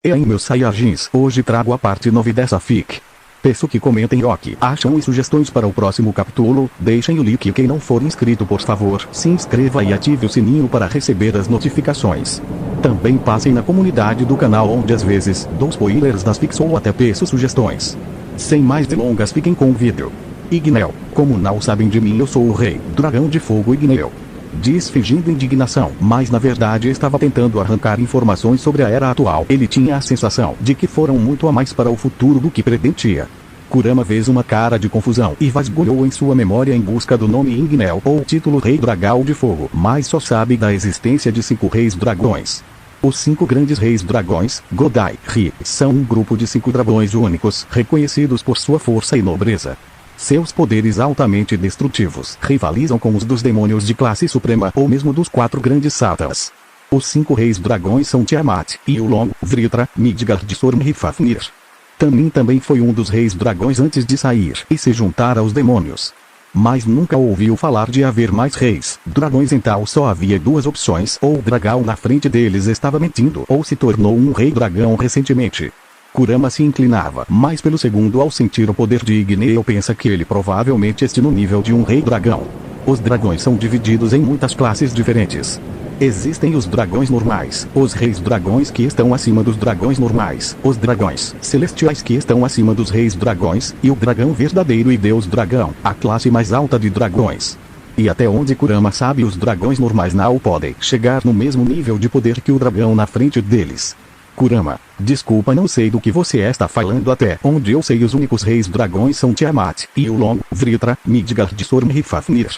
E aí meus Saiyajins, hoje trago a parte 9 dessa fic. Peço que comentem o que acham e sugestões para o próximo capítulo, deixem o like e quem não for inscrito por favor, se inscreva e ative o sininho para receber as notificações. Também passem na comunidade do canal onde às vezes, dou spoilers das fics ou até peço sugestões. Sem mais delongas fiquem com o vídeo. Igneo, como não sabem de mim eu sou o rei, dragão de fogo Igneo. Diz fingindo indignação, mas na verdade estava tentando arrancar informações sobre a era atual. Ele tinha a sensação de que foram muito a mais para o futuro do que pretendia. Kurama fez uma cara de confusão e vasculhou em sua memória em busca do nome Igneo ou título Rei Dragão de Fogo, mas só sabe da existência de 5 reis dragões. Os 5 grandes reis dragões, Godai, Ri, são um grupo de 5 dragões únicos, reconhecidos por sua força e nobreza. Seus poderes altamente destrutivos rivalizam com os dos demônios de classe suprema ou mesmo dos 4 grandes sátanas. Os 5 reis dragões são Tiamat, Yulong, Vritra, Midgard, Sorm e Fafnir. Tanin também foi um dos reis dragões antes de sair e se juntar aos demônios. Mas nunca ouviu falar de haver mais reis dragões, então só havia 2 opções: ou o dragão na frente deles estava mentindo ou se tornou um rei dragão recentemente. Kurama se inclinava mais pelo segundo ao sentir o poder de Igneo. Pensa que ele provavelmente está no nível de um rei dragão. Os dragões são divididos em muitas classes diferentes. Existem os dragões normais, os reis dragões que estão acima dos dragões normais, os dragões celestiais que estão acima dos reis dragões, e o dragão verdadeiro e Deus dragão, a classe mais alta de dragões. E até onde Kurama sabe, os dragões normais não podem chegar no mesmo nível de poder que o dragão na frente deles. Kurama, desculpa, não sei do que você está falando. Até onde eu sei, os únicos reis dragões são Tiamat, Yulong, Vritra, Midgard, Sorm e Fafnir.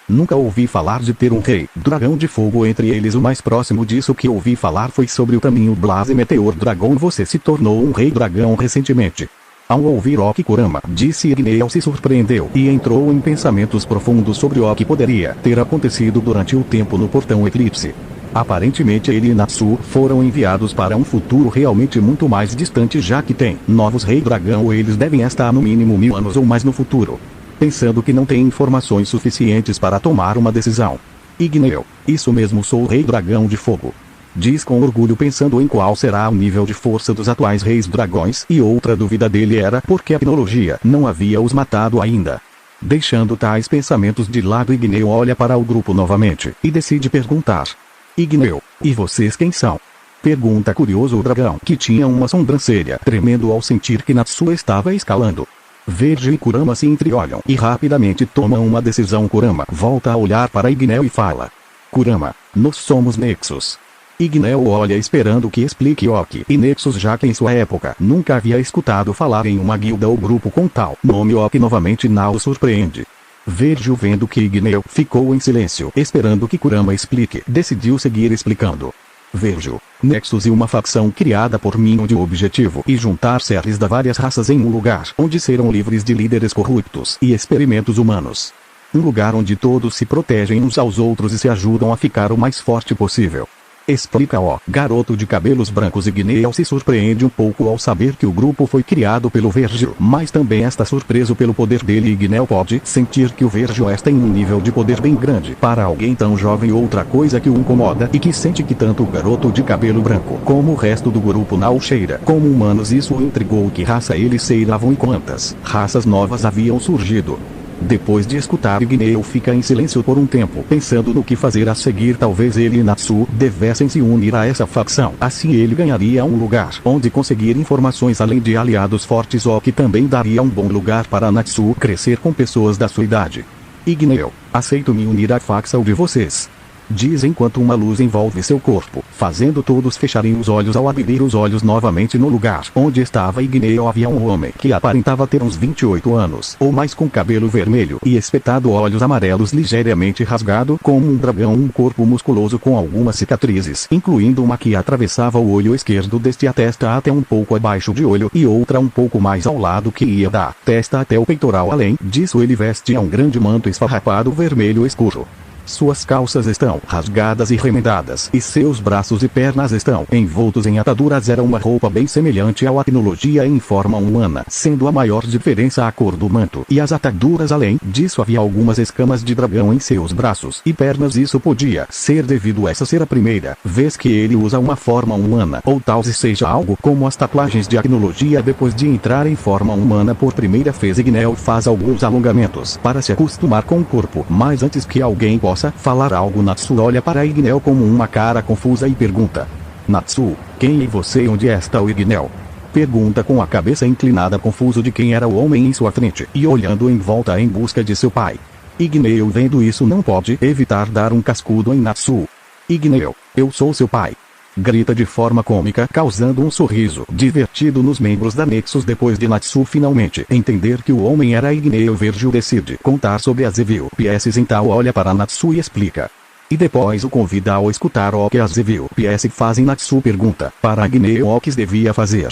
Nunca ouvi falar de ter um rei dragão de fogo entre eles. O mais próximo disso que ouvi falar foi sobre o tamanho Blaze Meteor Dragon. Você se tornou um rei dragão recentemente. Ao ouvir o que Kurama disse, Igneo se surpreendeu e entrou em pensamentos profundos sobre o que poderia ter acontecido durante o tempo no Portão Eclipse. Aparentemente ele e Natsu foram enviados para um futuro realmente muito mais distante, já que tem novos rei dragão ou eles devem estar no mínimo 1000 anos ou mais no futuro. Pensando que não tem informações suficientes para tomar uma decisão. Igneo, isso mesmo, sou o rei dragão de fogo. Diz com orgulho, pensando em qual será o nível de força dos atuais reis dragões, e outra dúvida dele era porque a tecnologia não havia os matado ainda. Deixando tais pensamentos de lado, Igneo olha para o grupo novamente e decide perguntar: Igneo, e vocês quem são? Pergunta curioso o dragão, que tinha uma sobrancelha tremendo ao sentir que Natsu estava escalando. Verde e Kurama se entreolham e rapidamente tomam uma decisão. Kurama volta a olhar para Igneo e fala: Kurama, nós somos Nexus. Igneo olha esperando que explique Oki e Nexus, já que em sua época nunca havia escutado falar em uma guilda ou grupo com tal nome. Oki novamente não o surpreende. Verde, vendo que Igneo ficou em silêncio esperando que Kurama explique, decidiu seguir explicando. Vejo Nexus e uma facção criada por mim de objetivo e juntar seres da várias raças em um lugar onde serão livres de líderes corruptos e experimentos humanos. Um lugar onde todos se protegem uns aos outros e se ajudam a ficar o mais forte possível. Explica o garoto de cabelos brancos. Igneo se surpreende um pouco ao saber que o grupo foi criado pelo Vergil, mas também está surpreso pelo poder dele. Igneo pode sentir que o Vergil está em um nível de poder bem grande para alguém tão jovem. Outra coisa que o incomoda e que sente que tanto o garoto de cabelo branco como o resto do grupo não cheira como humanos. Isso o intrigou. Que raça eles cheiravam e quantas raças novas haviam surgido. Depois de escutar, Igneo fica em silêncio por um tempo, pensando no que fazer a seguir. Talvez ele e Natsu devessem se unir a essa facção, assim ele ganharia um lugar onde conseguir informações além de aliados fortes, o que também daria um bom lugar para Natsu crescer com pessoas da sua idade. Igneo, aceito me unir à facção de vocês. Diz enquanto uma luz envolve seu corpo, fazendo todos fecharem os olhos. Ao abrir os olhos novamente no lugar onde estava Igneo, havia um homem que aparentava ter uns 28 anos ou mais, com cabelo vermelho e espetado, olhos amarelos ligeiramente rasgado como um dragão, um corpo musculoso com algumas cicatrizes, incluindo uma que atravessava o olho esquerdo desde a testa até um pouco abaixo de olho e outra um pouco mais ao lado que ia da testa até o peitoral. Além disso, ele vestia um grande manto esfarrapado vermelho escuro. Suas calças estão rasgadas e remendadas, e seus braços e pernas estão envoltos em ataduras. Era uma roupa bem semelhante à tecnologia em forma humana, sendo a maior diferença a cor do manto e as ataduras. Além disso, havia algumas escamas de dragão em seus braços e pernas. Isso podia ser devido a essa ser a primeira vez que ele usa uma forma humana, ou talvez seja algo como as tatuagens de tecnologia. Depois de entrar em forma humana por primeira vez, Igneo faz alguns alongamentos para se acostumar com o corpo, mas antes que alguém possa falar algo, Natsu olha para Igneo com uma cara confusa e pergunta: Natsu, quem é você e onde está o Igneo? Pergunta com a cabeça inclinada, confuso de quem era o homem em sua frente, e olhando em volta em busca de seu pai. Igneo, vendo isso, não pode evitar dar um cascudo em Natsu. Igneo, eu sou seu pai. Grita de forma cômica, causando um sorriso divertido nos membros da Nexus. Depois de Natsu finalmente entender que o homem era Igneo, Virgil decide contar sobre as Evil PS. Então olha para Natsu e explica. E depois o convida a escutar o que as Evil PS fazem. Natsu pergunta para Igneo o que devia fazer.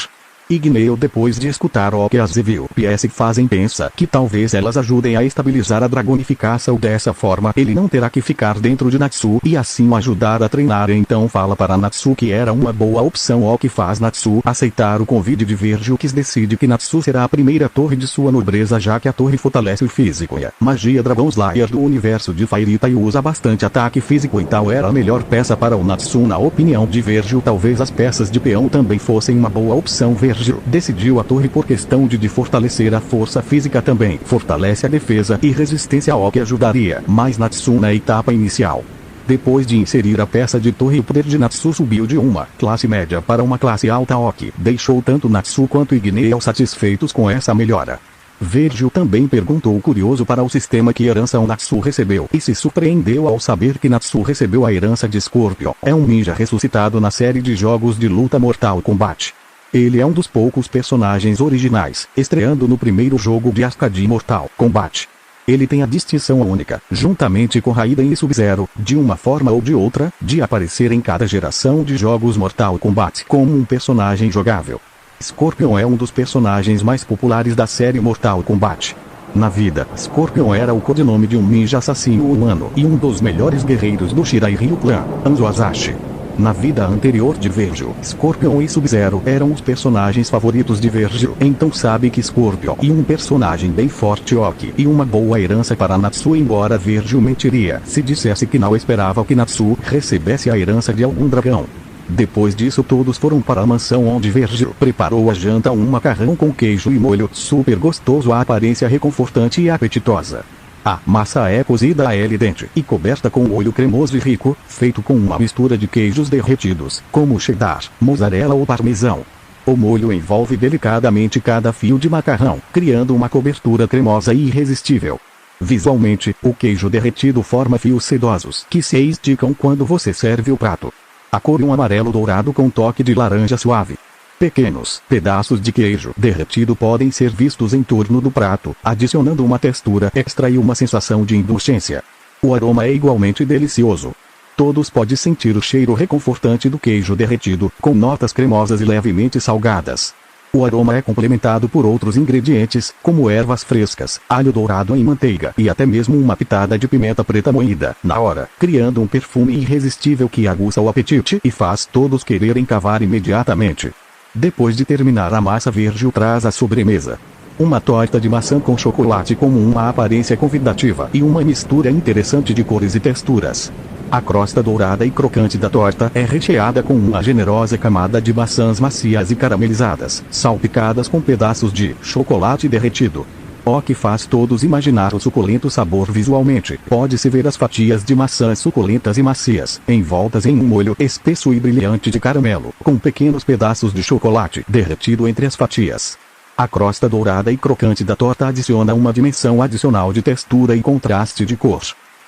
Igneo, depois de escutar o que as Evil PS fazem, pensa que talvez elas ajudem a estabilizar a dragonificação. Dessa forma ele não terá que ficar dentro de Natsu e assim o ajudar a treinar. Então fala para Natsu que era uma boa opção, o que faz Natsu aceitar o convite de Virgil, que decide que Natsu será a primeira torre de sua nobreza, já que a torre fortalece o físico e a magia Dragon Slayer do universo de Fairy Tail usa bastante ataque físico, então era a melhor peça para o Natsu na opinião de Virgil. Talvez as peças de peão também fossem uma boa opção. Virgil decidiu a torre por questão de fortalecer a força física, também fortalece a defesa e resistência, ao que ajudaria mais Natsu na etapa inicial. Depois de inserir a peça de torre, o poder de Natsu subiu de uma classe média para uma classe alta, o que deixou tanto Natsu quanto Igneo satisfeitos com essa melhora. Virgil também perguntou curioso para o sistema que herança o Natsu recebeu, e se surpreendeu ao saber que Natsu recebeu a herança de Scorpion. É um ninja ressuscitado na série de jogos de luta Mortal Kombat. Ele é um dos poucos personagens originais, estreando no primeiro jogo de arcade Mortal Kombat. Ele tem a distinção única, juntamente com Raiden e Sub-Zero, de uma forma ou de outra, de aparecer em cada geração de jogos Mortal Kombat como um personagem jogável. Scorpion é um dos personagens mais populares da série Mortal Kombat. Na vida, Scorpion era o codinome de um ninja assassino humano e um dos melhores guerreiros do Shirai Ryu Clan, Anzo Asashi. Na vida anterior de Virgil, Scorpion e Sub-Zero eram os personagens favoritos de Virgil, então sabe que Scorpion é um personagem bem forte, ok, e uma boa herança para Natsu. Embora Virgil mentiria se dissesse que não esperava que Natsu recebesse a herança de algum dragão. Depois disso, todos foram para a mansão onde Virgil preparou a janta, um macarrão com queijo e molho super gostoso, a aparência reconfortante e apetitosa. A massa é cozida al dente e coberta com molho cremoso e rico, feito com uma mistura de queijos derretidos, como cheddar, mozzarella ou parmesão. O molho envolve delicadamente cada fio de macarrão, criando uma cobertura cremosa e irresistível. Visualmente, o queijo derretido forma fios sedosos que se esticam quando você serve o prato. A cor é um amarelo dourado com toque de laranja suave. Pequenos pedaços de queijo derretido podem ser vistos em torno do prato, adicionando uma textura extra e uma sensação de indulgência. O aroma é igualmente delicioso. Todos podem sentir o cheiro reconfortante do queijo derretido, com notas cremosas e levemente salgadas. O aroma é complementado por outros ingredientes, como ervas frescas, alho dourado em manteiga e até mesmo uma pitada de pimenta preta moída na hora, criando um perfume irresistível que aguça o apetite e faz todos quererem cavar imediatamente. Depois de terminar a massa, Virgil traz a sobremesa. Uma torta de maçã com chocolate com uma aparência convidativa e uma mistura interessante de cores e texturas. A crosta dourada e crocante da torta é recheada com uma generosa camada de maçãs macias e caramelizadas, salpicadas com pedaços de chocolate derretido. O que faz todos imaginar o suculento sabor visualmente. Pode-se ver as fatias de maçãs suculentas e macias, envoltas em um molho espesso e brilhante de caramelo, com pequenos pedaços de chocolate derretido entre as fatias. A crosta dourada e crocante da torta adiciona uma dimensão adicional de textura e contraste de cor.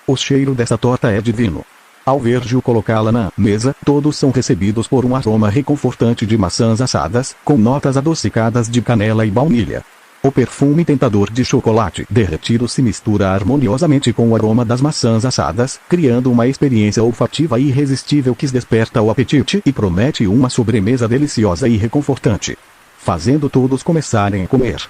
O cheiro dessa torta é divino. Ao Virgil colocá-la na mesa, todos são recebidos por um aroma reconfortante de maçãs assadas, com notas adocicadas de canela e baunilha. O perfume tentador de chocolate derretido se mistura harmoniosamente com o aroma das maçãs assadas, criando uma experiência olfativa irresistível que desperta o apetite e promete uma sobremesa deliciosa e reconfortante, fazendo todos começarem a comer.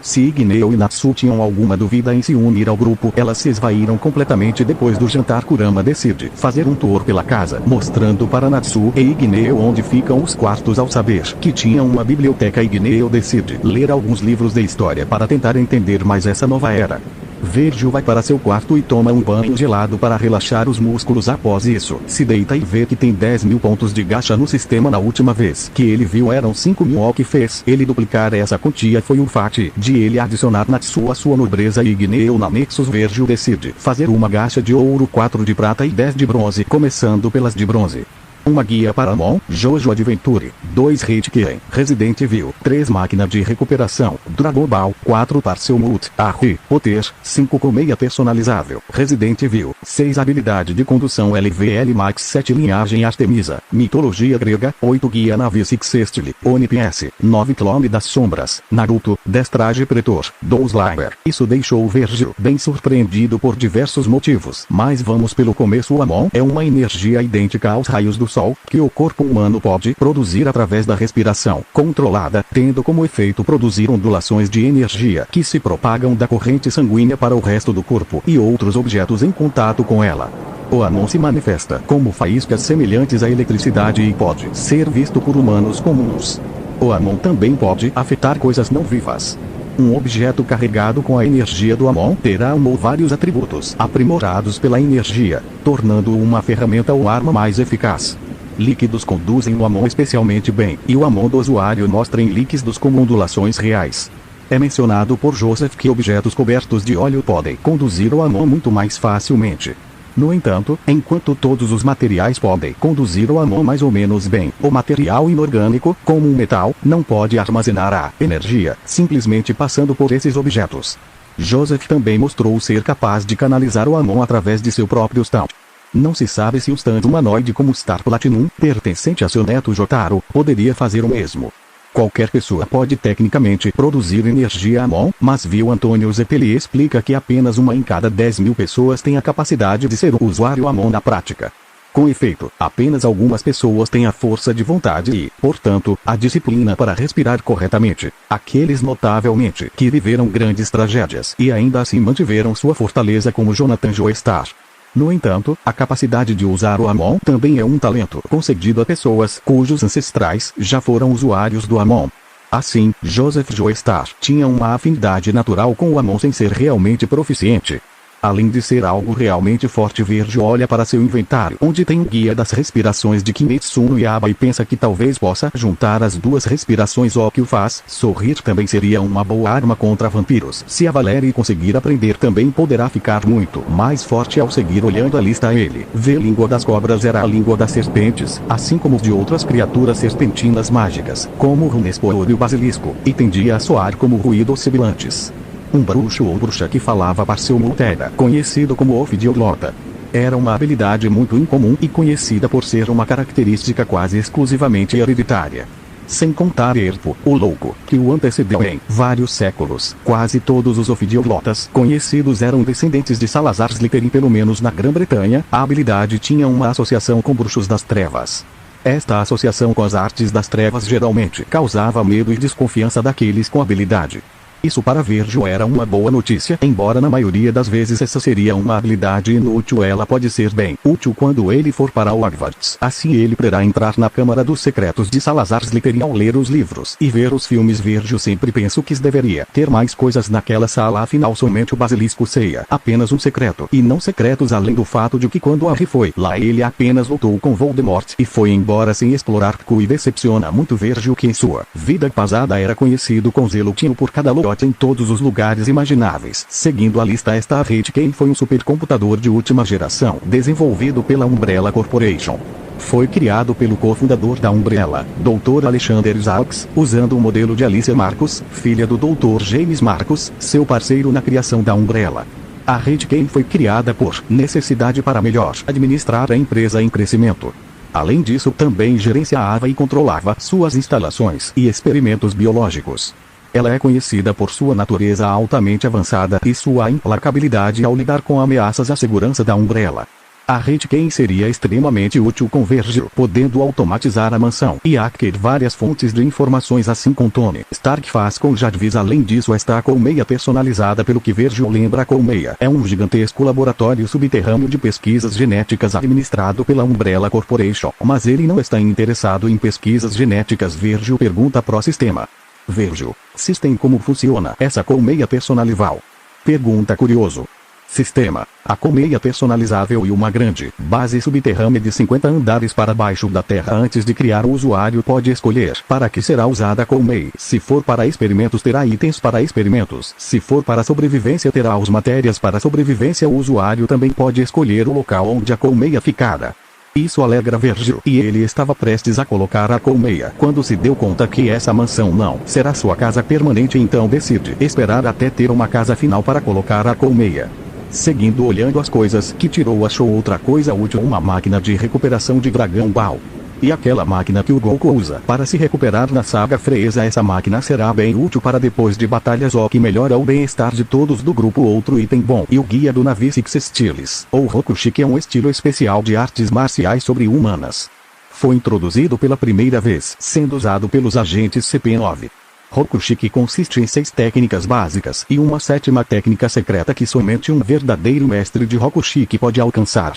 Se Igneo e Natsu tinham alguma dúvida em se unir ao grupo, elas se esvaíram completamente depois do jantar. Kurama decide fazer um tour pela casa, mostrando para Natsu e Igneo onde ficam os quartos. Ao saber que tinha uma biblioteca, Igneo decide ler alguns livros de história para tentar entender mais essa nova era. Virgil vai para seu quarto e toma um banho gelado para relaxar os músculos. Após isso, se deita e vê que tem 10.000 pontos de gacha no sistema. Na última vez que ele viu eram 5.000. O que fez ele duplicar essa quantia foi o fato de ele adicionar Natsu à sua nobreza e Igneo na Nexus. Virgil decide fazer uma gacha de ouro, 4 de prata e 10 de bronze, começando pelas de bronze. Uma guia para Amon, Jojo Adventure, 2 Hitken, Resident Evil, 3 Máquina de Recuperação, Dragon Ball, 4 Parcel Mult, Arri, Poter, 5 Colmeia Personalizável, Resident Evil, 6 Habilidade de Condução LVL Max, 7 Linhagem Artemisa, Mitologia Grega, 8 Guia Navio Sixtile, Oni PS, 9 Clone das Sombras, Naruto, 10 Traje Pretor, 2 Slayer. Isso deixou Virgil bem surpreendido por diversos motivos, mas vamos pelo começo. O Amon é uma energia idêntica aos raios do Sol, que o corpo humano pode produzir através da respiração controlada, tendo como efeito produzir ondulações de energia que se propagam da corrente sanguínea para o resto do corpo e outros objetos em contato com ela. O Amon se manifesta como faíscas semelhantes à eletricidade e pode ser visto por humanos comuns. O Amon também pode afetar coisas não vivas. Um objeto carregado com a energia do Amon terá um ou vários atributos aprimorados pela energia, tornando-o uma ferramenta ou arma mais eficaz. Líquidos conduzem o Amon especialmente bem, e o Amon do usuário mostra em líquidos como ondulações reais. É mencionado por Joseph que objetos cobertos de óleo podem conduzir o Amon muito mais facilmente. No entanto, enquanto todos os materiais podem conduzir o Amon mais ou menos bem, o material inorgânico, como um metal, não pode armazenar a energia, simplesmente passando por esses objetos. Joseph também mostrou ser capaz de canalizar o Amon através de seu próprio stand. Não se sabe se o stand humanoide como Star Platinum, pertencente a seu neto Jotaro, poderia fazer o mesmo. Qualquer pessoa pode tecnicamente produzir energia Amon, mas viu Antônio Zeppeli explica que apenas uma em cada 10.000 pessoas tem a capacidade de ser um usuário Amon na prática. Com efeito, apenas algumas pessoas têm a força de vontade e, portanto, a disciplina para respirar corretamente. Aqueles notavelmente que viveram grandes tragédias e ainda assim mantiveram sua fortaleza, como Jonathan Joestar. No entanto, a capacidade de usar o Amon também é um talento concedido a pessoas cujos ancestrais já foram usuários do Amon. Assim, Joseph Joestar tinha uma afinidade natural com o Amon sem ser realmente proficiente. Além de ser algo realmente forte, Virgil olha para seu inventário, onde tem um guia das respirações de Kimetsu no Yaiba e pensa que talvez possa juntar as duas respirações. O que o faz sorrir. Também seria uma boa arma contra vampiros. Se a Valerie conseguir aprender, também poderá ficar muito mais forte. Ao seguir olhando a lista, ele vê a língua das cobras era a língua das serpentes, assim como de outras criaturas serpentinas mágicas, como o Runespoor e o basilisco, e tendia a soar como ruídos sibilantes. Um bruxo ou bruxa que falava Parcel Mult era conhecido como Ofidioglota. Era uma habilidade muito incomum e conhecida por ser uma característica quase exclusivamente hereditária. Sem contar Erpo, o louco, que o antecedeu em vários séculos. Quase todos os ofidioglotas conhecidos eram descendentes de Salazar Slytherin. Pelo menos na Grã-Bretanha, a habilidade tinha uma associação com bruxos das trevas. Esta associação com as artes das trevas geralmente causava medo e desconfiança daqueles com habilidade. Isso para Virgil era uma boa notícia, embora na maioria das vezes essa seria uma habilidade inútil. Ela pode ser bem útil quando ele for para Hogwarts. Assim ele poderá entrar na Câmara dos Secretos de Salazar Slytherin ao ler os livros e ver os filmes. Virgil sempre pensa que deveria ter mais coisas naquela sala, afinal somente o basilisco seria apenas um secreto, e não secretos além do fato de que quando Harry foi lá ele apenas lutou com Voldemort e foi embora sem explorar Ku, e decepciona muito Virgil que em sua vida passada era conhecido com zelo tinha por cada em todos os lugares imagináveis. Seguindo a lista, esta Hitken foi um supercomputador de última geração, desenvolvido pela Umbrella Corporation. Foi criado pelo cofundador da Umbrella, Dr. Alexander Isaacs, usando o modelo de Alicia Marcos, filha do Dr. James Marcos, seu parceiro na criação da Umbrella. A Hitken foi criada por necessidade para melhor administrar a empresa em crescimento. Além disso, também gerenciava e controlava suas instalações e experimentos biológicos. Ela é conhecida por sua natureza altamente avançada e sua implacabilidade ao lidar com ameaças à segurança da Umbrella. A Redken seria extremamente útil com Vergil, podendo automatizar a mansão e hacker várias fontes de informações assim como Tony Stark faz com Jarvis. Além disso, esta colmeia personalizada pelo que Vergil lembra a colmeia é um gigantesco laboratório subterrâneo de pesquisas genéticas administrado pela Umbrella Corporation, mas ele não está interessado em pesquisas genéticas. Vergil pergunta pro sistema. Vergil, System, como funciona essa colmeia personalizável? Pergunta curioso. Sistema, a colmeia personalizável e uma grande base subterrânea de 50 andares para baixo da terra. Antes de criar, o usuário pode escolher para que será usada a colmeia. Se for para experimentos, terá itens para experimentos. Se for para sobrevivência, terá as matérias para sobrevivência. O usuário também pode escolher o local onde a colmeia ficará. Isso alegra Vergil, e ele estava prestes a colocar a colmeia quando se deu conta que essa mansão não será sua casa permanente, então decide esperar até ter uma casa final para colocar a colmeia. Seguindo olhando as coisas que tirou, achou outra coisa útil, uma máquina de recuperação de Dragon Ball. E aquela máquina que o Goku usa para se recuperar na saga Freeza, essa máquina será bem útil para depois de batalhas, o que melhora o bem-estar de todos do grupo. Outro item bom, e o guia do Navy Six Styles, ou Rokushiki, é um estilo especial de artes marciais sobre-humanas. Foi introduzido pela primeira vez, sendo usado pelos agentes CP9. Rokushiki consiste em 6 técnicas básicas e uma 7ª técnica secreta que somente um verdadeiro mestre de Rokushiki pode alcançar.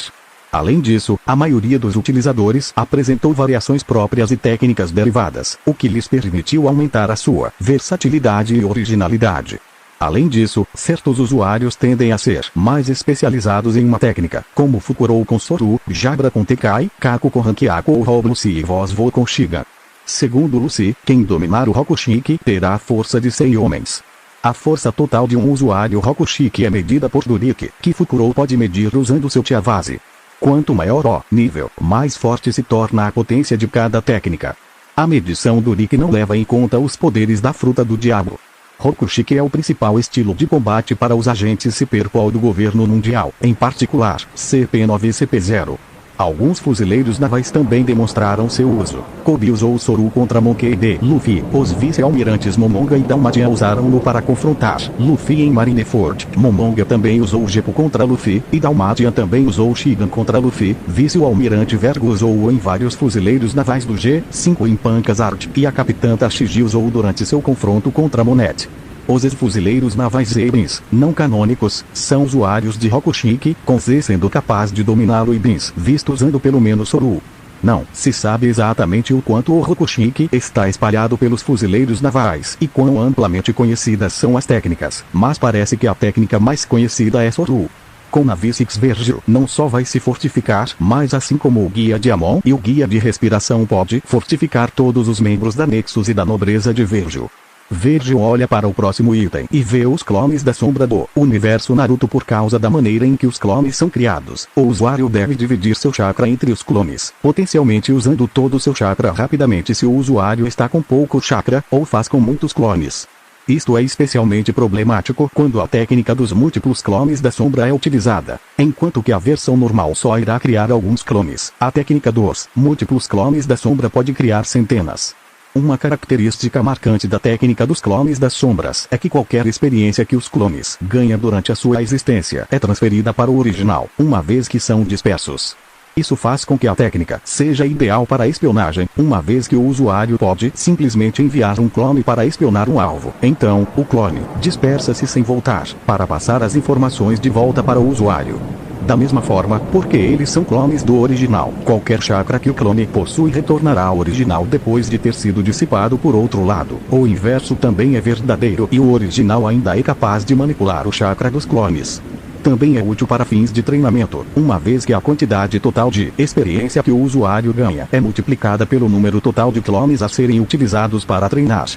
Além disso, a maioria dos utilizadores apresentou variações próprias e técnicas derivadas, o que lhes permitiu aumentar a sua versatilidade e originalidade. Além disso, certos usuários tendem a ser mais especializados em uma técnica, como Fukurou com Soru, Jabra com Tekai, Kaku com Rankiaku ou Rob Lucy e Vosvo com Shiga. Segundo Lucy, quem dominar o Rokushiki terá a força de 100 homens. A força total de um usuário Rokushiki é medida por Duriki, que Fukurou pode medir usando seu Chiavase. Quanto maior o nível, mais forte se torna a potência de cada técnica. A medição Duriki não leva em conta os poderes da fruta do diabo. Rokushiki é o principal estilo de combate para os agentes Cyberpol do governo mundial, em particular, CP9 e CP0. Alguns fuzileiros navais também demonstraram seu uso. Kobe usou o Soru contra Monkey D. Luffy. Os vice-almirantes Momonga e Dalmatia usaram-no para confrontar Luffy em Marineford. Momonga também usou o Geppo contra Luffy, e Dalmatia também usou o Shigan contra Luffy. Vice-almirante Vergo usou-o em vários fuzileiros navais do G5 em Pancasard, e a capitã Tashigi usou-o durante seu confronto contra Monet. Os ex-fuzileiros navais Zeibins, não canônicos, são usuários de Rokushiki, com Z sendo capaz de dominá-lo e Bins, visto usando pelo menos Soru. Não se sabe exatamente o quanto o Rokushiki está espalhado pelos fuzileiros navais e quão amplamente conhecidas são as técnicas, mas parece que a técnica mais conhecida é Soru. Com Navy Six, Vergil não só vai se fortificar, mas assim como o guia de Amon e o guia de respiração pode fortificar todos os membros da Nexus e da nobreza de Vergil. Vergil olha para o próximo item e vê os clones da sombra do universo Naruto. Por causa da maneira em que os clones são criados, o usuário deve dividir seu chakra entre os clones, potencialmente usando todo o seu chakra rapidamente se o usuário está com pouco chakra, ou faz com muitos clones. Isto é especialmente problemático quando a técnica dos múltiplos clones da sombra é utilizada. Enquanto que a versão normal só irá criar alguns clones, a técnica dos múltiplos clones da sombra pode criar centenas. Uma característica marcante da técnica dos clones das sombras é que qualquer experiência que os clones ganham durante a sua existência é transferida para o original, uma vez que são dispersos. Isso faz com que a técnica seja ideal para a espionagem, uma vez que o usuário pode simplesmente enviar um clone para espionar um alvo. Então, o clone dispersa-se sem voltar, para passar as informações de volta para o usuário. Da mesma forma, porque eles são clones do original, qualquer chakra que o clone possui retornará ao original depois de ter sido dissipado por outro lado. O inverso também é verdadeiro, e o original ainda é capaz de manipular o chakra dos clones. Também é útil para fins de treinamento, uma vez que a quantidade total de experiência que o usuário ganha é multiplicada pelo número total de clones a serem utilizados para treinar.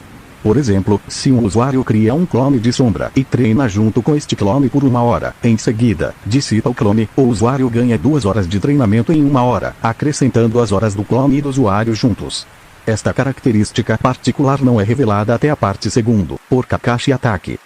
Por exemplo, se um usuário cria um clone de sombra e treina junto com este clone por 1 hora, em seguida, dissipa o clone, o usuário ganha 2 horas de treinamento em 1 hora, acrescentando as horas do clone e do usuário juntos. Esta característica particular não é revelada até a parte 2ª, por Kakashi Atake.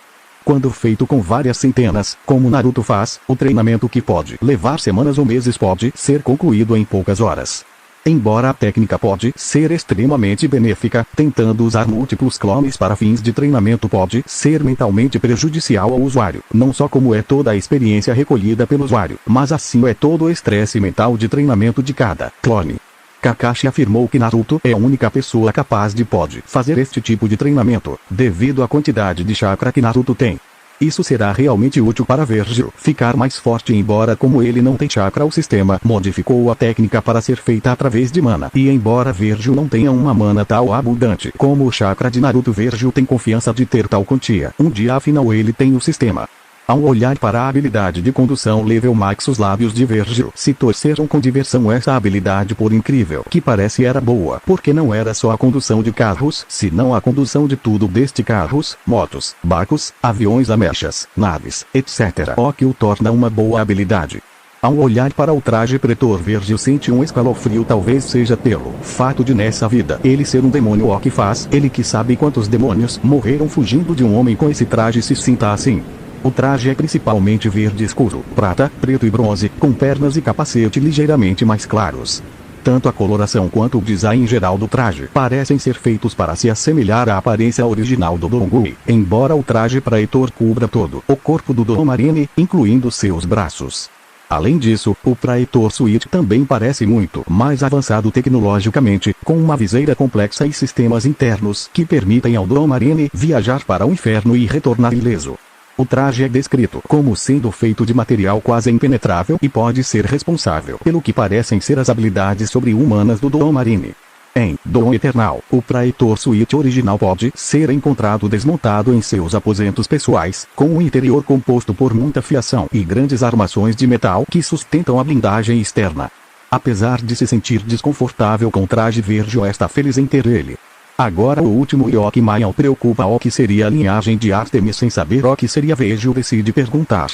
Quando feito com várias centenas, como Naruto faz, o treinamento que pode levar semanas ou meses pode ser concluído em poucas horas. Embora a técnica pode ser extremamente benéfica, tentando usar múltiplos clones para fins de treinamento pode ser mentalmente prejudicial ao usuário, não só como é toda a experiência recolhida pelo usuário, mas assim é todo o estresse mental de treinamento de cada clone. Kakashi afirmou que Naruto é a única pessoa capaz de pode fazer este tipo de treinamento, devido à quantidade de chakra que Naruto tem. Isso será realmente útil para Virgil ficar mais forte, embora como ele não tem chakra, o sistema modificou a técnica para ser feita através de mana. E embora Virgil não tenha uma mana tal abundante como o chakra de Naruto, Virgil tem confiança de ter tal quantia. Um dia afinal ele tem o sistema. Ao olhar para a habilidade de condução level max, os lábios de Virgil se torceram com diversão. Essa habilidade, por incrível que parece, era boa, porque não era só a condução de carros, senão a condução de tudo deste carros, motos, barcos, aviões, amechas, naves, etc. O que o torna uma boa habilidade. Ao olhar para o traje pretor, Virgil sente um escalofrio. Talvez seja pelo fato de nessa vida ele ser um demônio, o que faz ele, que sabe quantos demônios morreram fugindo de um homem com esse traje, se sinta assim. O traje é principalmente verde escuro, prata, preto e bronze, com pernas e capacete ligeiramente mais claros. Tanto a coloração quanto o design geral do traje parecem ser feitos para se assemelhar à aparência original do Dongui, embora o traje Praetor cubra todo o corpo do Domarine, incluindo seus braços. Além disso, o Praetor Suite também parece muito mais avançado tecnologicamente, com uma viseira complexa e sistemas internos que permitem ao Domarine viajar para o inferno e retornar ileso. O traje é descrito como sendo feito de material quase impenetrável e pode ser responsável pelo que parecem ser as habilidades sobre-humanas do Domarine. Em Dom Eternal, o Praetor Suite original pode ser encontrado desmontado em seus aposentos pessoais, com o interior composto por muita fiação e grandes armações de metal que sustentam a blindagem externa. Apesar de se sentir desconfortável com o traje, Virgil está feliz em ter ele. Agora o último e o que mais o preocupa, o que seria a linhagem de Artemis. Sem saber o que seria, Virgil decide perguntar.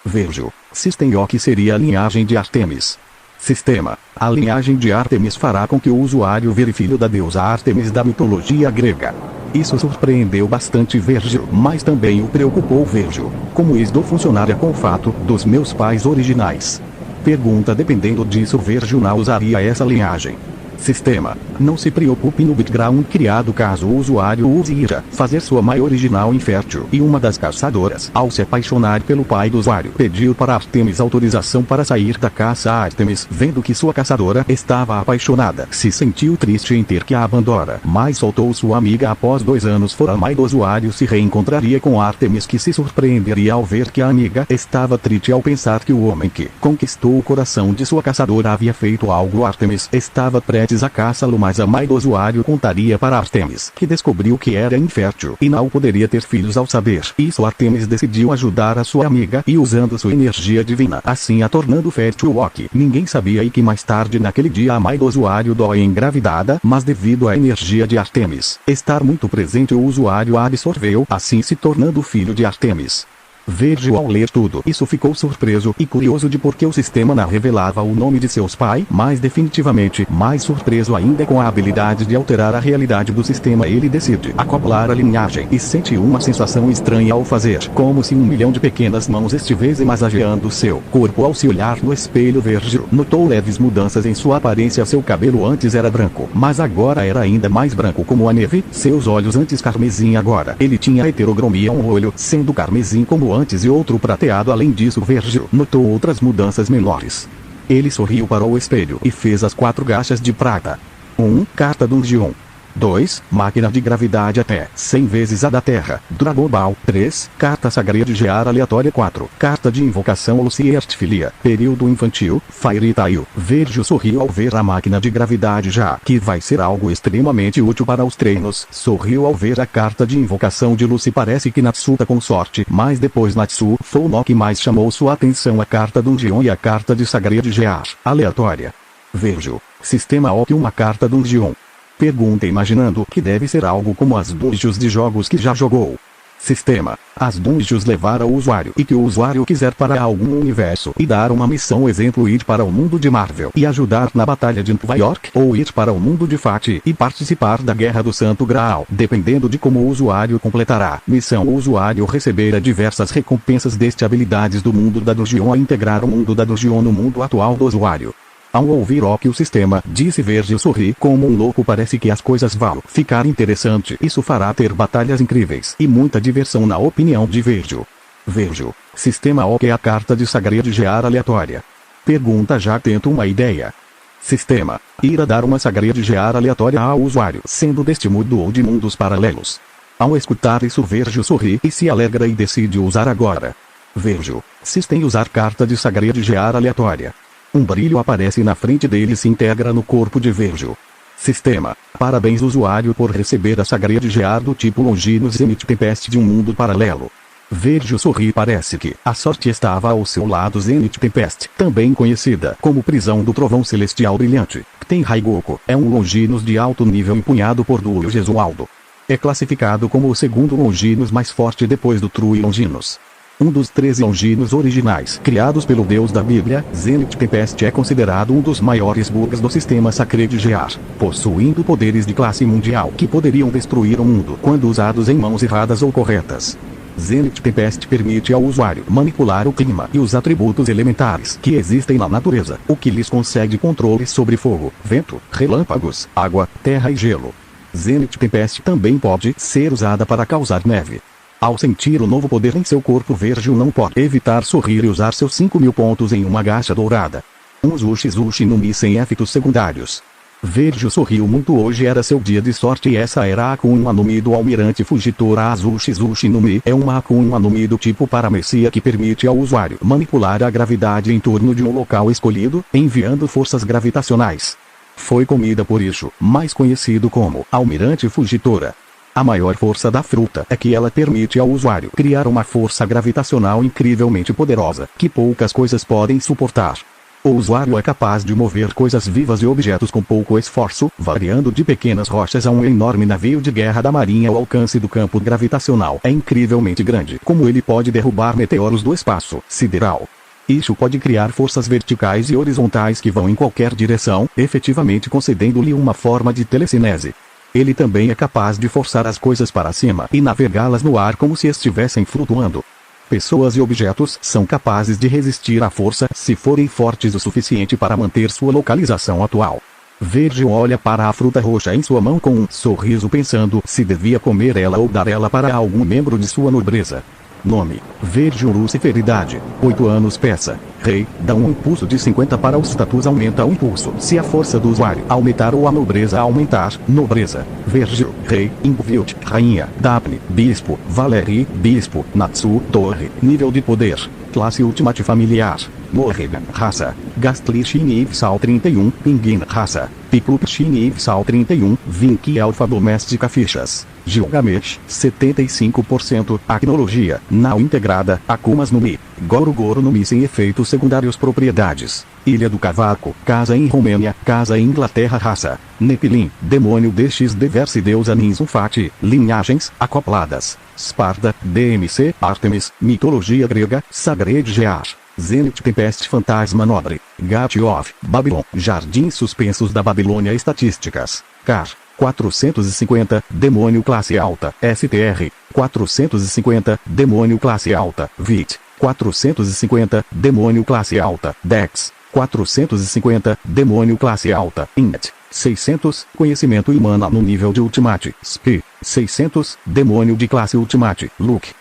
Virgil, System, o que seria a linhagem de Artemis? Sistema. A linhagem de Artemis fará com que o usuário vire filho da deusa Artemis da mitologia grega. Isso surpreendeu bastante Virgil, mas também o preocupou. Virgil, como isto funcionaria com o fato dos meus pais originais? Pergunta. Dependendo disso, Virgil não usaria essa linhagem. Sistema. Não se preocupe no background criado caso o usuário use irá fazer sua mãe original infértil, e uma das caçadoras, ao se apaixonar pelo pai do usuário, pediu para Artemis autorização para sair da caça. Artemis, vendo que sua caçadora estava apaixonada, se sentiu triste em ter que a abandonar, mas soltou sua amiga. Após 2 anos fora, a mãe do usuário se reencontraria com Artemis, que se surpreenderia ao ver que a amiga estava triste ao pensar que o homem que conquistou o coração de sua caçadora havia feito algo. Artemis estava prestes a caçá-lo, mas a mãe do usuário contaria para Artemis que descobriu que era infértil e não poderia ter filhos. Ao saber isso, Artemis decidiu ajudar a sua amiga e, usando sua energia divina, assim a tornando fértil. O que ninguém sabia e que mais tarde naquele dia a mãe do usuário dói engravidada, mas devido à energia de Artemis estar muito presente, o usuário a absorveu, assim se tornando filho de Artemis. Virgil, ao ler tudo isso, ficou surpreso e curioso de por que o sistema não revelava o nome de seus pais, mas definitivamente mais surpreso ainda com a habilidade de alterar a realidade do sistema. Ele decide acoplar a linhagem e sente uma sensação estranha ao fazer, como se 1 milhão de pequenas mãos estivessem massageando seu corpo. Ao se olhar no espelho, Virgil notou leves mudanças em sua aparência. Seu cabelo antes era branco, mas agora era ainda mais branco como a neve. Seus olhos, antes carmesim, agora ele tinha heterogromia, um olho sendo carmesim como antes e outro prateado. Além disso, Virgil notou outras mudanças menores. Ele sorriu para o espelho e fez as 4 gachas de prata. 1. Carta Dungeon. 2. Máquina de gravidade até 100 vezes a da Terra, Dragon Ball. 3. Carta Sagrada de Gear aleatória. 4. Carta de invocação Luciertfilia, período infantil, Fairy Tail. Virgil sorriu ao ver a máquina de gravidade, já que vai ser algo extremamente útil para os treinos. Sorriu ao ver a carta de invocação de Lucy. Parece que Natsu tá com sorte, mas depois Natsu foi o que mais chamou sua atenção: a carta Dungeon e a carta de Sagrada de Gear aleatória. Virgil, sistema o que uma carta Dungeon? Pergunta, imaginando que deve ser algo como as dungeons de jogos que já jogou. Sistema. As dungeons levar ao usuário e que o usuário quiser para algum universo e dar uma missão, exemplo, ir para o mundo de Marvel e ajudar na batalha de Nova York, ou ir para o mundo de Fati e participar da Guerra do Santo Graal. Dependendo de como o usuário completará missão, o usuário receberá diversas recompensas deste habilidades do mundo da dungeon a integrar o mundo da dungeon no mundo atual do usuário. Ao ouvir o que o sistema disse, Virgil sorri como um louco. Parece que as coisas vão ficar interessante. Isso fará ter batalhas incríveis e muita diversão, na opinião de Virgil. Virgil, sistema o que é a carta de segredo gear aleatória? Pergunta: já tento uma ideia. Sistema, irá dar uma segredo gear aleatória ao usuário, sendo deste mundo ou de mundos paralelos. Ao escutar isso, Virgil sorri e se alegra e decide usar agora. Virgil, sistema usar carta de segredo gear aleatória. Um brilho aparece na frente dele e se integra no corpo de Virgil. Sistema, parabéns usuário por receber a segredo gear do tipo Longinus Zenith Tempest de um mundo paralelo. Virgil sorri. Parece que a sorte estava ao seu lado. Zenith Tempest, também conhecida como prisão do trovão celestial brilhante, Tenrai Goku, é um Longinus de alto nível empunhado por Duo Gesualdo. É classificado como o segundo Longinus mais forte depois do True Longinus. Um dos 13 Longinus originais criados pelo deus da Bíblia, Zenith Tempest é considerado um dos maiores bugs do sistema Sacred Gear, possuindo poderes de classe mundial que poderiam destruir o mundo quando usados em mãos erradas ou corretas. Zenith Tempest permite ao usuário manipular o clima e os atributos elementares que existem na natureza, o que lhes concede controle sobre fogo, vento, relâmpagos, água, terra e gelo. Zenith Tempest também pode ser usada para causar neve. Ao sentir o novo poder em seu corpo, Virgil não pode evitar sorrir e usar seus 5.000 pontos em uma gacha dourada. Um Zushi no Mi sem efeitos secundários. Virgil sorriu muito. Hoje era seu dia de sorte e essa era a Akuma no Mi do Almirante Fugitora. A Zushi no Mi é uma Akuma no Mi do tipo Paramecia que permite ao usuário manipular a gravidade em torno de um local escolhido, enviando forças gravitacionais. Foi comida por Ishu, mais conhecido como Almirante Fugitora. A maior força da fruta é que ela permite ao usuário criar uma força gravitacional incrivelmente poderosa, que poucas coisas podem suportar. O usuário é capaz de mover coisas vivas e objetos com pouco esforço, variando de pequenas rochas a um enorme navio de guerra da marinha. O alcance do campo gravitacional é incrivelmente grande, como ele pode derrubar meteoros do espaço sideral. Ishu pode criar forças verticais e horizontais que vão em qualquer direção, efetivamente concedendo-lhe uma forma de telecinese. Ele também é capaz de forçar as coisas para cima e navegá-las no ar como se estivessem flutuando. Pessoas e objetos são capazes de resistir à força se forem fortes o suficiente para manter sua localização atual. Virgil olha para a fruta roxa em sua mão com um sorriso, pensando se devia comer ela ou dar ela para algum membro de sua nobreza. Nome: Virgil Lucifer. Idade: 8 anos. Peça: Rei. Dá um impulso de 50 para o status. Aumenta o impulso se a força do usuário aumentar ou a nobreza aumentar. Nobreza: Virgil, Rei. Inbuilt: Rainha. Daphne, Bispo. Valerie, Bispo. Natsu, Torre. Nível de poder: classe Ultimate Familiar. Morrigan, raça: Gastly Shin Sal 31. Pinguim, raça: Piclup Shin Sal 31. Vinci Alpha Doméstica. Fichas: Gilgamesh, 75%. Tecnologia: Nao integrada. Akumas no Mi. Goro no Mi sem efeitos secundários. Propriedades: Ilha do Cavaco, casa em Romênia, casa em Inglaterra. Raça: Nepilim, demônio DXD verse deusa Ninzufati. Linhagens: acopladas. Sparta, DMC, Artemis, mitologia grega, Sacred Gear. Zenith Tempest fantasma nobre. Gate of Babylon, jardins suspensos da Babilônia. Estatísticas: Car 450, demônio classe alta. STR 450, demônio classe alta. Vit 450, demônio classe alta. Dex 450, demônio classe alta. Int 600, conhecimento e mana no nível de Ultimate. Sp 600, demônio de classe Ultimate. Look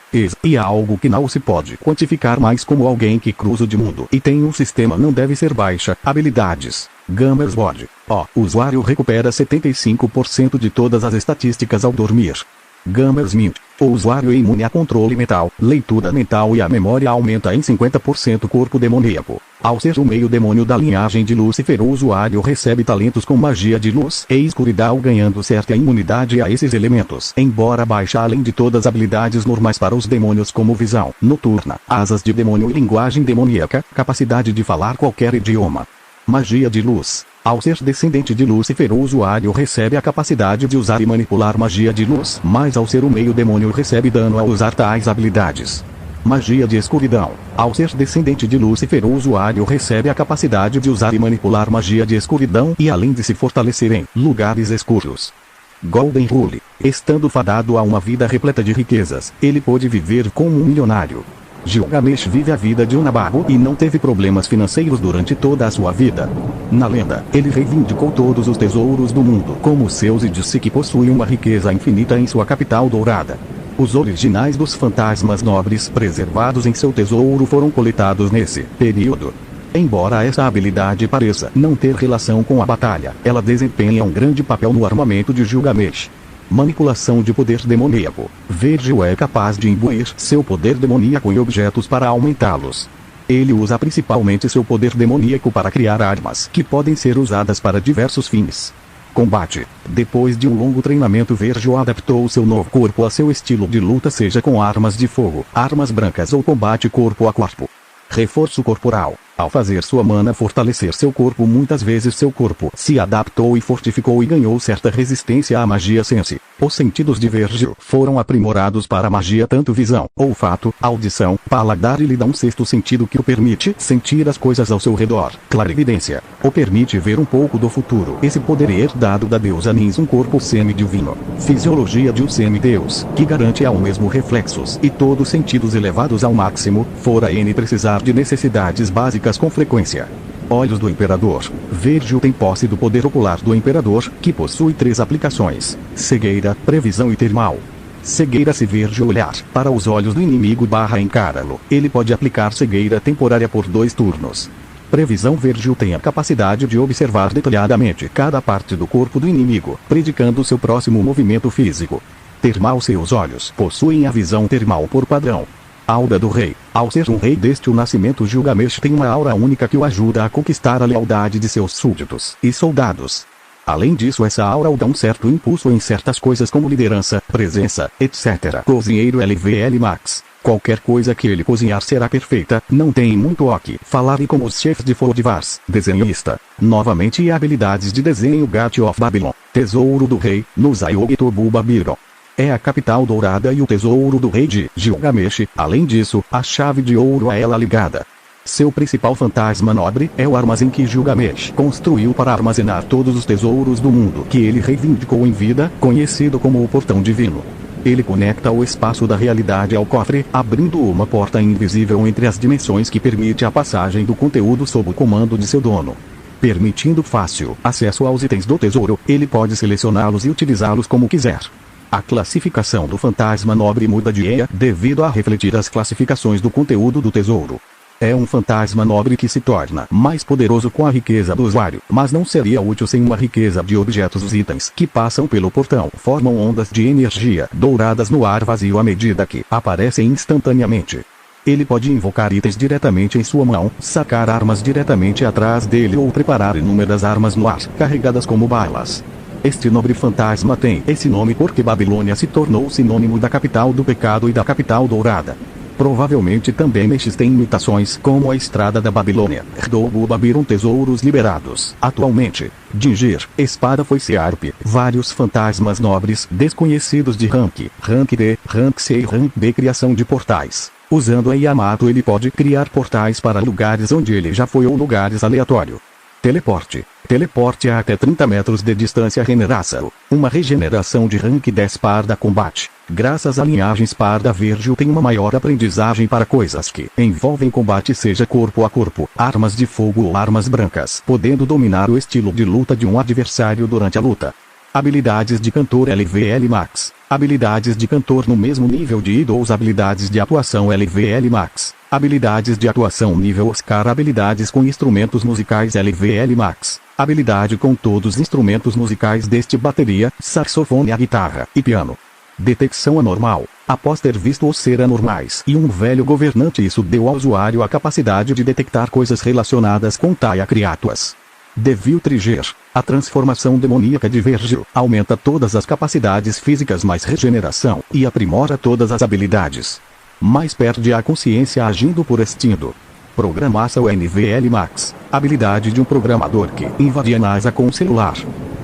e algo que não se pode quantificar mais, como alguém que cruza de mundo e tem um sistema não deve ser baixa. Habilidades: Gamers Board. O usuário recupera 75% de todas as estatísticas ao dormir. Gamers Mint. O usuário é imune a controle mental, leitura mental e a memória aumenta em 50%. Corpo demoníaco. Ao ser o meio demônio da linhagem de Lúcifer, o usuário recebe talentos com magia de luz e escuridão, ganhando certa imunidade a esses elementos, embora baixa, além de todas as habilidades normais para os demônios, como visão noturna, asas de demônio e linguagem demoníaca, capacidade de falar qualquer idioma. Magia de luz. Ao ser descendente de Lúcifer, o usuário recebe a capacidade de usar e manipular magia de luz, mas ao ser o meio demônio recebe dano ao usar tais habilidades. Magia de escuridão. Ao ser descendente de Lúcifer, o usuário recebe a capacidade de usar e manipular magia de escuridão e além de se fortalecer em lugares escuros. Golden Rule. Estando fadado a uma vida repleta de riquezas, ele pôde viver como um milionário. Gilgamesh vive a vida de um nababo e não teve problemas financeiros durante toda a sua vida. Na lenda, ele reivindicou todos os tesouros do mundo como seus e disse que possui uma riqueza infinita em sua capital dourada. Os originais dos fantasmas nobres preservados em seu tesouro foram coletados nesse período. Embora essa habilidade pareça não ter relação com a batalha, ela desempenha um grande papel no armamento de Gilgamesh. Manipulação de poder demoníaco. Virgil é capaz de imbuir seu poder demoníaco em objetos para aumentá-los. Ele usa principalmente seu poder demoníaco para criar armas que podem ser usadas para diversos fins. Combate. Depois de um longo treinamento, Virgil adaptou seu novo corpo a seu estilo de luta, seja com armas de fogo, armas brancas ou combate corpo a corpo. Reforço corporal. Ao fazer sua mana fortalecer seu corpo, muitas vezes seu corpo se adaptou e fortificou e ganhou certa resistência à magia sense. Os sentidos de Virgil foram aprimorados para a magia, tanto visão, olfato, audição, paladar, e lhe dá um sexto sentido que o permite sentir as coisas ao seu redor. Clarividência. O permite ver um pouco do futuro. Esse poder é herdado da deusa Nis, um corpo semi-divino. Fisiologia de um semideus, que garante ao mesmo reflexos e todos sentidos elevados ao máximo, fora N precisar de necessidades básicas com frequência. Olhos do Imperador. Virgil tem posse do poder ocular do Imperador, que possui 3 aplicações: cegueira, previsão e termal. Cegueira. Se Virgil olhar para os olhos do inimigo / encará-lo, ele pode aplicar cegueira temporária por 2 turnos. Previsão. Virgil tem a capacidade de observar detalhadamente cada parte do corpo do inimigo, predicando seu próximo movimento físico. Termal. Seus olhos possuem a visão termal por padrão. Aura do Rei. Ao ser um rei desde o nascimento, Gilgamesh tem uma aura única que o ajuda a conquistar a lealdade de seus súditos e soldados. Além disso, essa aura o dá um certo impulso em certas coisas como liderança, presença, etc. Cozinheiro. LVL Max. Qualquer coisa que ele cozinhar será perfeita, não tem muito o que falar, e como os chefes de Foldvars. Desenhista. Novamente, e habilidades de desenho. Gate of Babylon. Tesouro do Rei, no Zayog-Tobu Babylon. É a capital dourada e o tesouro do rei de Gilgamesh. Além disso, a chave de ouro a ela ligada. Seu principal fantasma nobre é o armazém que Gilgamesh construiu para armazenar todos os tesouros do mundo que ele reivindicou em vida, conhecido como o Portão Divino. Ele conecta o espaço da realidade ao cofre, abrindo uma porta invisível entre as dimensões que permite a passagem do conteúdo sob o comando de seu dono. Permitindo fácil acesso aos itens do tesouro, ele pode selecioná-los e utilizá-los como quiser. A classificação do fantasma nobre muda de EA devido a refletir as classificações do conteúdo do tesouro. É um fantasma nobre que se torna mais poderoso com a riqueza do usuário, mas não seria útil sem uma riqueza de objetos. Os itens que passam pelo portão formam ondas de energia douradas no ar vazio à medida que aparecem instantaneamente. Ele pode invocar itens diretamente em sua mão, sacar armas diretamente atrás dele ou preparar inúmeras armas no ar, carregadas como balas. Este nobre fantasma tem esse nome porque Babilônia se tornou sinônimo da capital do pecado e da capital dourada. Provavelmente também existem imitações como a Estrada da Babilônia, Erdobu Babylon. Tesouros liberados. Atualmente, Dingir, espada foice arpe, vários fantasmas nobres desconhecidos de rank D, rank C e rank B. Criação de portais. Usando a Yamato, ele pode criar portais para lugares onde ele já foi ou lugares aleatórios. Teleporte. Teleporte a até 30 metros de distância. Regeneração. Uma regeneração de rank 10 Parda Combate. Graças a linhagens Parda, Virgil tem uma maior aprendizagem para coisas que envolvem combate, seja corpo a corpo, armas de fogo ou armas brancas, podendo dominar o estilo de luta de um adversário durante a luta. Habilidades de cantor. LVL Max. Habilidades de cantor no mesmo nível de Idols. Habilidades de atuação. LVL Max. Habilidades de atuação nível Oscar. Habilidades com instrumentos musicais. LVL Max. Habilidade com todos os instrumentos musicais deste: bateria, saxofone, a guitarra e piano. Detecção anormal. Após ter visto os ser anormais e um velho governante, isso deu ao usuário a capacidade de detectar coisas relacionadas com Taya Criatuas. Devil Trigger. A transformação demoníaca de Virgil aumenta todas as capacidades físicas mais regeneração e aprimora todas as habilidades. Mas perde a consciência agindo por instinto. Programação. NVL Max. Habilidade de um programador que invade a NASA com o celular.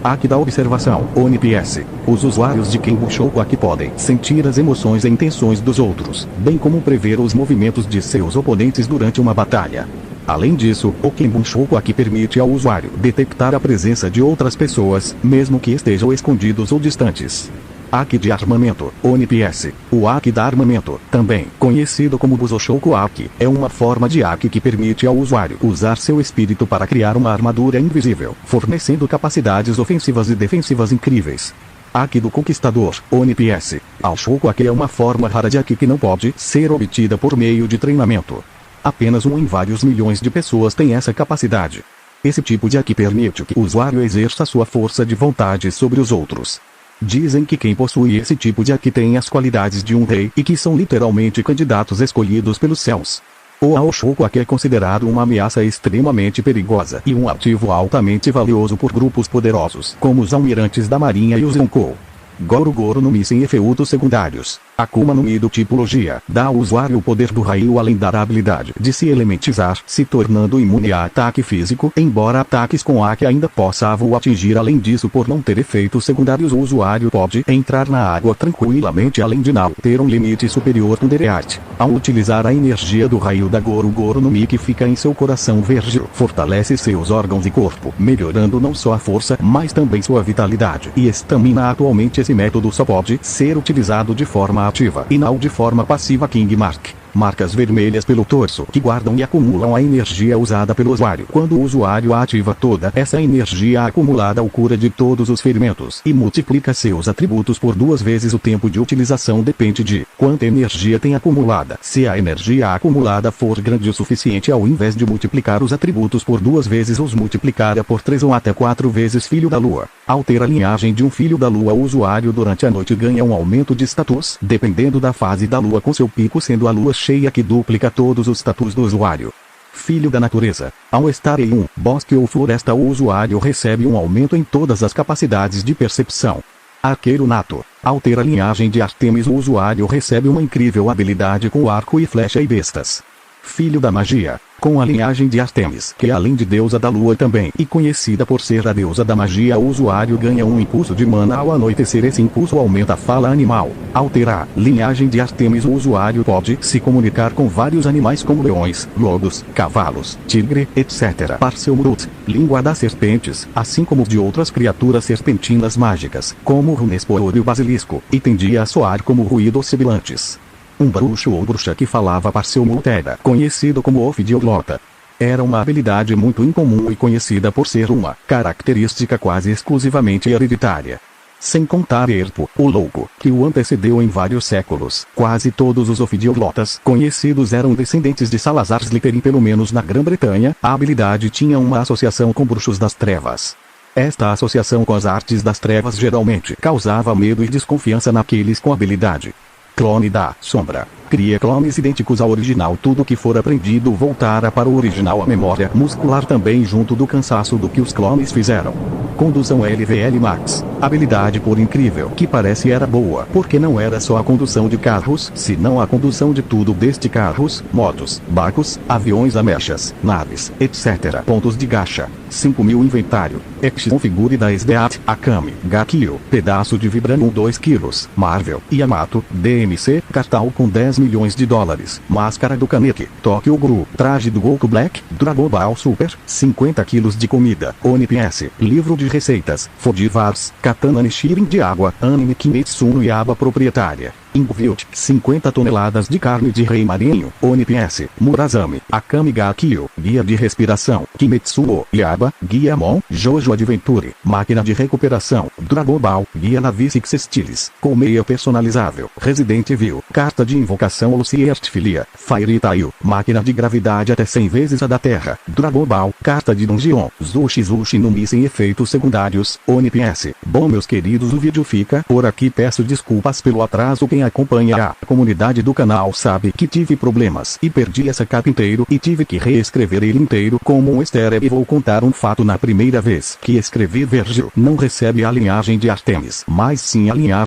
Aqui da observação. ONPS. Os usuários de Kenbu Shoku podem sentir as emoções e intenções dos outros, bem como prever os movimentos de seus oponentes durante uma batalha. Além disso, o Kenbu Shoku permite ao usuário detectar a presença de outras pessoas, mesmo que estejam escondidos ou distantes. Haki de armamento, ONPS. O Haki da armamento, também conhecido como Busoshoku Haki, é uma forma de Haki que permite ao usuário usar seu espírito para criar uma armadura invisível, fornecendo capacidades ofensivas e defensivas incríveis. Haki do Conquistador, ONPS. Al-Shoku Haki é uma forma rara de Haki que não pode ser obtida por meio de treinamento. Apenas um em vários milhões de pessoas tem essa capacidade. Esse tipo de Haki permite que o usuário exerça sua força de vontade sobre os outros. Dizem que quem possui esse tipo de Haki tem as qualidades de um rei e que são literalmente candidatos escolhidos pelos céus. O Al-Shoku Haki é considerado uma ameaça extremamente perigosa e um ativo altamente valioso por grupos poderosos como os almirantes da marinha e os Yonkou. Goro no Mi sem efeitos secundários. Akuma no Mi do tipologia dá ao usuário o poder do raio além da habilidade de se elementizar, se tornando imune a ataque físico, embora ataques com Haki ainda possa o atingir. Além disso, por não ter efeitos secundários, o usuário pode entrar na água tranquilamente, além de não ter um limite superior do Dereat. Ao utilizar a energia do raio da Goro no Mi que fica em seu coração verde, fortalece seus órgãos e corpo, melhorando não só a força, mas também sua vitalidade e estamina. Atualmente esse método só pode ser utilizado de forma ativa e não de forma passiva. King Mark. Marcas vermelhas pelo torso que guardam e acumulam a energia usada pelo usuário. Quando o usuário ativa toda essa energia acumulada, o cura de todos os ferimentos e multiplica seus atributos por 2 vezes o tempo de utilização. Depende de quanta energia tem acumulada. Se a energia acumulada for grande o suficiente, ao invés de multiplicar os atributos por 2 vezes, os multiplicará por 3 ou até 4 vezes. Filho da Lua. Ao ter a linhagem de um Filho da Lua, o usuário durante a noite ganha um aumento de status, dependendo da fase da Lua, com seu pico sendo a Lua cheia, que duplica todos os status do usuário. Filho da Natureza. Ao estar em um bosque ou floresta, o usuário recebe um aumento em todas as capacidades de percepção. Arqueiro Nato. Ao ter a linhagem de Artemis, o usuário recebe uma incrível habilidade com arco e flecha e bestas. Filho da Magia. Com a linhagem de Artemis, que além de deusa da lua também e conhecida por ser a deusa da magia, o usuário ganha um impulso de mana ao anoitecer. Esse impulso aumenta a fala animal. Ao ter a linhagem de Artemis, o usuário pode se comunicar com vários animais como leões, lobos, cavalos, tigre, etc. Parseumurut. Língua das serpentes, assim como de outras criaturas serpentinas mágicas, como o Runesporor e o basilisco, e tendia a soar como ruídos sibilantes. Um bruxo ou bruxa que falava Parseumurut era conhecido como Ofidioglota. Era uma habilidade muito incomum e conhecida por ser uma característica quase exclusivamente hereditária. Sem contar Erpo, o louco, que o antecedeu em vários séculos. Quase todos os ofidioglotas conhecidos eram descendentes de Salazar Slytherin. Pelo menos na Grã-Bretanha, a habilidade tinha uma associação com bruxos das trevas. Esta associação com as artes das trevas geralmente causava medo e desconfiança naqueles com habilidade. Clone da sombra. Cria clones idênticos ao original. Tudo que for aprendido voltará para o original. A memória muscular também, junto do cansaço do que os clones fizeram. Condução LVL Max. Habilidade, por incrível que parece, era boa, porque não era só a condução de carros, senão a condução de tudo, desde carros, motos, barcos, aviões, amechas, naves, etc. Pontos de gacha. 5.000 inventário. X configure da SDAT, Akame, Gakio, pedaço de Vibranium 2 kg, Marvel, Yamato, DMC, cartão com 10 milhões de dólares, máscara do Kaneki, Tokyo Gru, traje do Goku Black, Dragon Ball Super, 50 kg de comida, ONPS, livro de receitas, Fodivars, Katana Nishirin de água, anime Kimetsu no Yaiba proprietária. Ingvild, 50 toneladas de carne de rei marinho, ONPS, Murazami, Akame ga Kyo, guia de respiração, Kimetsu no Yaiba, guia Mon, Jojo Adventure, máquina de recuperação, Dragon Ball, guia Navi Six Styles, colmeia personalizável, Resident Evil, carta de invocação Lucy Artfilia, Fairy Tail, máquina de gravidade até 100 vezes a da Terra, Dragon Ball, carta de dungeon, Zushi no Mi sem efeitos secundários, ONPS. Bom, meus queridos, o vídeo fica por aqui. Peço desculpas pelo atraso. Quem acompanha a comunidade do canal sabe que tive problemas e perdi essa capa inteiro e tive que reescrever ele inteiro como um easter egg. Vou contar um fato: na primeira vez que escrevi Vergil, não recebe a linhagem de Artemis, mas sim a linhagem